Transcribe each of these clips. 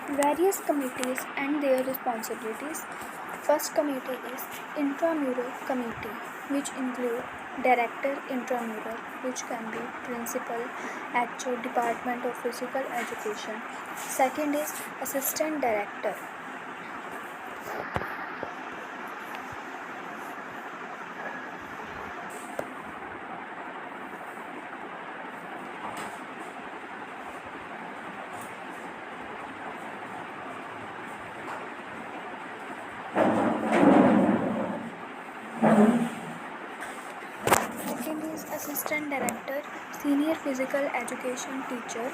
Various committees and their responsibilities. First committee is intramural committee, which include director intramural, which can be principal at your department of physical education. Second is assistant director. Second is assistant director, senior physical education teacher.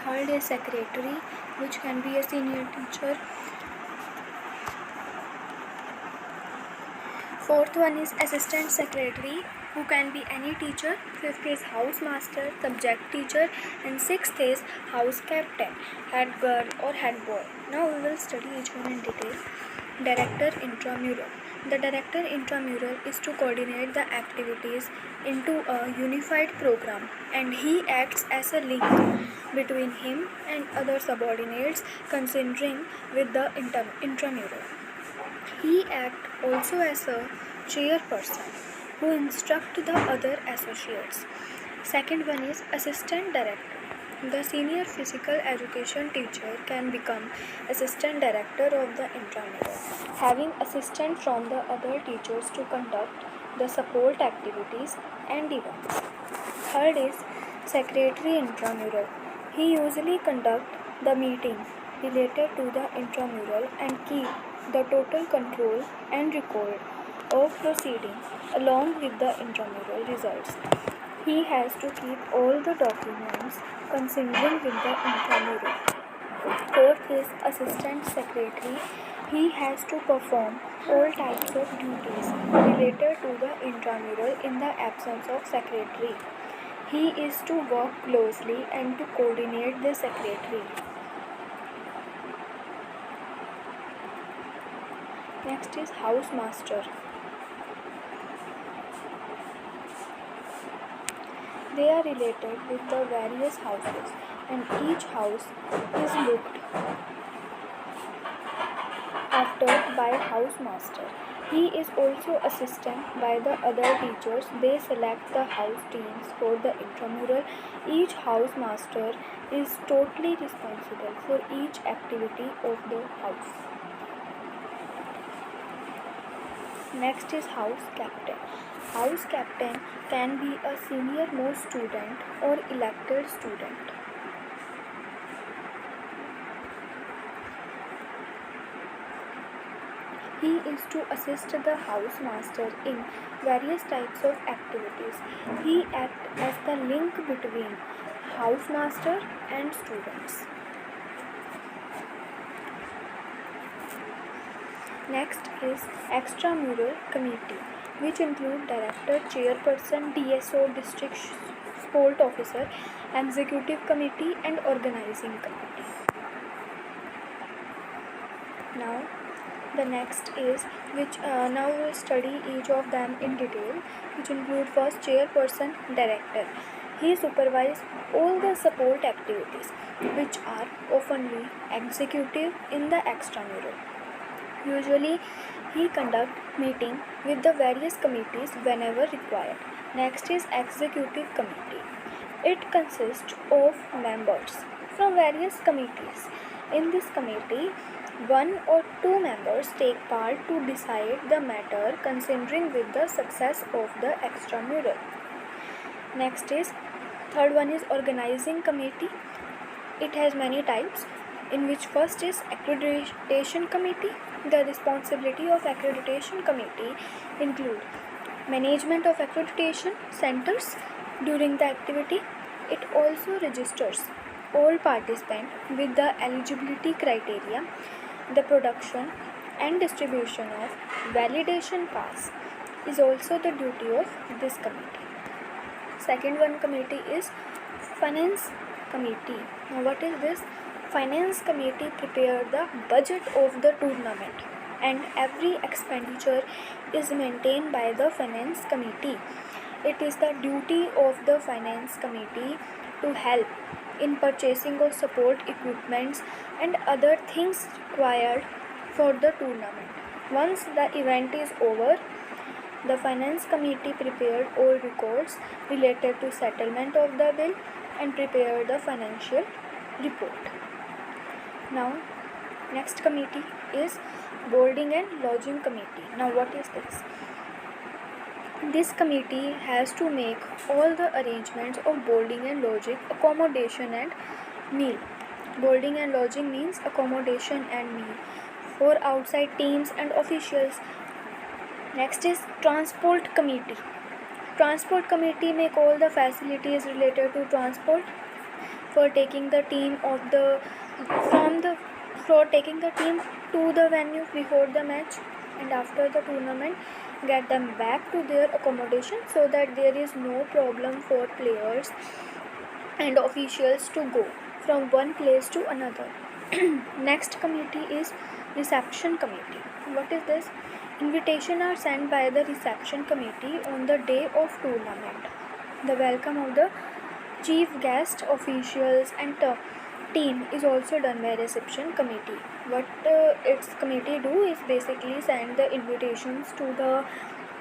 Third is secretary, which can be a senior teacher. Fourth one is assistant secretary, who can be any teacher. Fifth is housemaster, subject teacher, and sixth is house captain, head girl or head boy. Now we will study each one in detail. Director intramural. The director intramural is to coordinate the activities into a unified program, and he acts as a link between him and other subordinates considering with the intramural. He acts also as a chairperson who instructs the other associates. Second one is assistant director. The senior physical education teacher can become assistant director of the intramural, having assistance from the other teachers to conduct the support activities and events. Third is secretary intramural. He usually conducts the meetings related to the intramural and keep the total control and record of proceedings along with the intramural results. He has to keep all the documents considering with the intramural. Fourth is assistant secretary. He has to perform all types of duties related to the intramural in the absence of secretary. He is to work closely and to coordinate the secretary. Next is housemaster. They are related with the various houses, and each house is looked after by housemaster. He is also assisted by the other teachers. They select the house teams for the intramural. Each housemaster is totally responsible for each activity of the house. Next is house captain. House captain can be a senior most student or elected student. He is to assist the housemaster in various types of activities. He acts as the link between housemaster and students. Next is extramural committee, which include director, chairperson, DSO, district sport officer, executive committee, and organizing committee. Now the next is now we will study each of them in detail, which include first chairperson, director. He supervises all the support activities, which are oftenly executive in the extramural. Usually, he conducts meetings with the various committees whenever required. Next is executive committee. It consists of members from various committees. In this committee, one or two members take part to decide the matter considering with the success of the extramural. Next is third one is organizing committee. It has many types, in which first is accreditation committee. The responsibility of accreditation committee include management of accreditation centers during the activity. It also registers all participants with the eligibility criteria. The production and distribution of validation pass is also the duty of this committee. Second one committee is finance committee. Now what is this? Finance committee prepare the budget of the tournament, and every expenditure is maintained by the finance committee. It is the duty of the finance committee to help in purchasing of support equipments and other things required for the tournament. Once the event is over, the finance committee prepared all records related to settlement of the bill and prepared the financial report. Now, next committee is boarding and lodging committee. Now, what is this? This committee has to make all the arrangements of boarding and lodging, accommodation and meal. Boarding and lodging means accommodation and meal for outside teams and officials. Next is transport committee. Transport committee make all the facilities related to transport for taking the team to the venue before the match and after the tournament, get them back to their accommodation so that there is no problem for players and officials to go from one place to another. Next committee is reception committee. What is this? Invitation are sent by the reception committee on the day of tournament. The welcome of the chief guest officials and team is also done by reception committee. What its committee do is basically send the invitations to the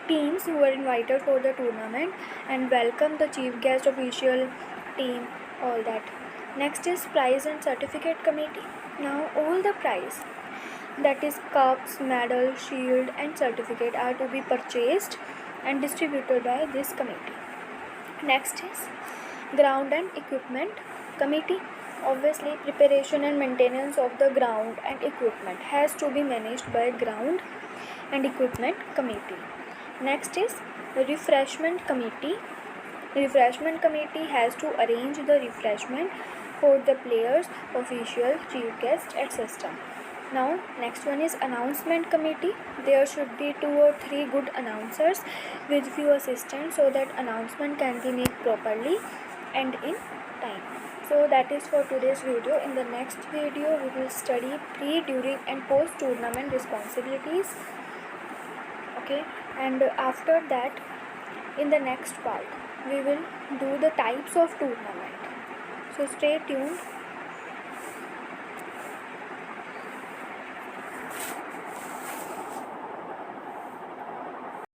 teams who are invited for the tournament and welcome the chief guest official team, all that. Next is prize and certificate committee. Now all the prize, that is cups, medal, shield and certificate, are to be purchased and distributed by this committee. Next is ground and equipment committee. Obviously, preparation and maintenance of the ground and equipment has to be managed by ground and equipment committee. Next is refreshment committee. Refreshment committee has to arrange the refreshment for the players, officials, chief guests, etc. Now, next one is announcement committee. There should be 2 or 3 good announcers with few assistants so that announcement can be made properly and in time. So that is for today's video. In the next video, we will study pre, during and post tournament responsibilities. Okay, and after that, in the next part, we will do the types of tournament. So stay tuned.